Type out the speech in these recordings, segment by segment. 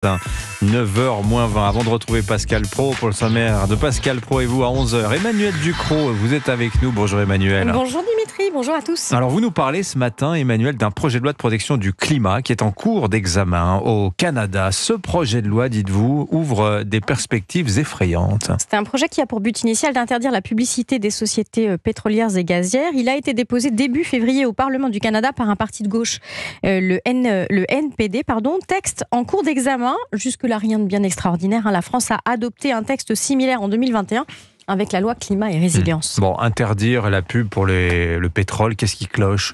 9h-20. Avant de retrouver Pascal Praud pour le sommaire de Pascal Praud et vous à 11h. Emmanuel Ducrot, vous êtes avec nous. Bonjour Emmanuel. Bonjour Dimitri, bonjour à tous. Alors vous nous parlez ce matin, Emmanuel, d'un projet de loi de protection du climat qui est en cours d'examen au Canada. Ce projet de loi, dites-vous, ouvre des perspectives effrayantes. C'est un projet qui a pour but initial d'interdire la publicité des sociétés pétrolières et gazières. Il a été déposé début février au Parlement du Canada par un parti de gauche, le NPD, texte en cours d'examen. Jusque-là, rien de bien extraordinaire. La France a adopté un texte similaire en 2021 avec la loi climat et résilience. Bon, interdire la pub pour le pétrole, qu'est-ce qui cloche ?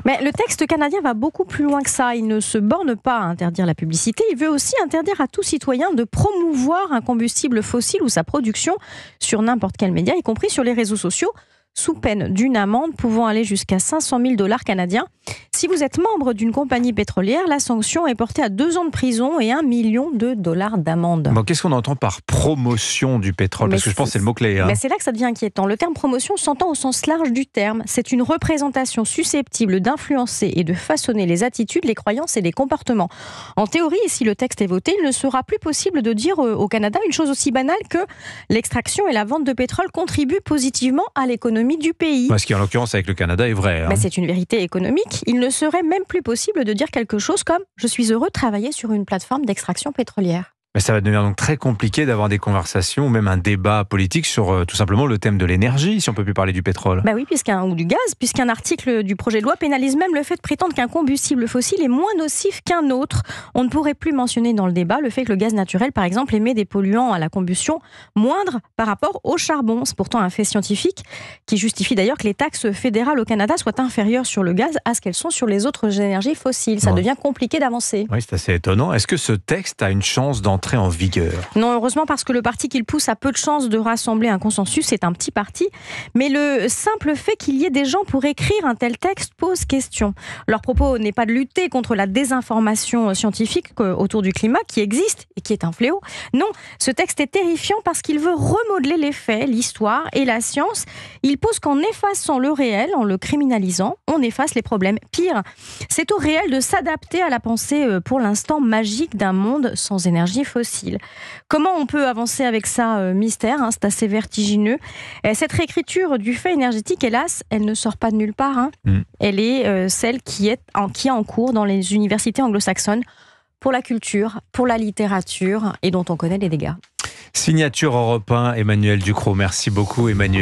Mais le texte canadien va beaucoup plus loin que ça. Il ne se borne pas à interdire la publicité. Il veut aussi interdire à tout citoyen de promouvoir un combustible fossile ou sa production sur n'importe quel média, y compris sur les réseaux sociaux, sous peine d'une amende pouvant aller jusqu'à 500 000 $ canadiens. Si vous êtes membre d'une compagnie pétrolière, la sanction est portée à 2 ans de prison et $1 million d'amende. Bon, qu'est-ce qu'on entend par promotion du pétrole ? Parce que je pense que c'est le mot-clé. C'est là que ça devient inquiétant. Le terme promotion s'entend au sens large du terme. C'est une représentation susceptible d'influencer et de façonner les attitudes, les croyances et les comportements. En théorie, et si le texte est voté, il ne sera plus possible de dire au Canada une chose aussi banale que l'extraction et la vente de pétrole contribuent positivement à l'économie du pays. Ce qui, en l'occurrence, avec le Canada, est vrai. C'est une vérité économique. Il ne serait même plus possible de dire quelque chose comme « Je suis heureux de travailler sur une plateforme d'extraction pétrolière ». Mais ça va devenir donc très compliqué d'avoir des conversations ou même un débat politique sur tout simplement le thème de l'énergie, si on ne peut plus parler du pétrole. Oui, ou du gaz, puisqu'un article du projet de loi pénalise même le fait de prétendre qu'un combustible fossile est moins nocif qu'un autre. On ne pourrait plus mentionner dans le débat le fait que le gaz naturel, par exemple, émet des polluants à la combustion moindres par rapport au charbon. C'est pourtant un fait scientifique qui justifie d'ailleurs que les taxes fédérales au Canada soient inférieures sur le gaz à ce qu'elles sont sur les autres énergies fossiles. Ça devient compliqué d'avancer. Oui, c'est assez étonnant. Est-ce que ce texte a une chance d'entrer en vigueur ? Non, heureusement, parce que le parti qu'il pousse a peu de chances de rassembler un consensus. C'est un petit parti. Mais le simple fait qu'il y ait des gens pour écrire un tel texte pose question. Leur propos n'est pas de lutter contre la désinformation scientifique autour du climat qui existe et qui est un fléau. Non, ce texte est terrifiant parce qu'il veut remodeler les faits, l'histoire et la science. Il pose qu'en effaçant le réel, en le criminalisant, on efface les problèmes. Pire, c'est au réel de s'adapter à la pensée pour l'instant magique d'un monde sans énergie fossile. Comment on peut avancer avec ça ? Mystère, c'est assez vertigineux. Cette réécriture du fait énergétique, hélas, elle ne sort pas de nulle part. Elle est celle qui est en cours dans les universités anglo-saxonnes pour la culture, pour la littérature et dont on connaît les dégâts. Signature Europe 1, Emmanuel Ducrot. Merci beaucoup Emmanuel.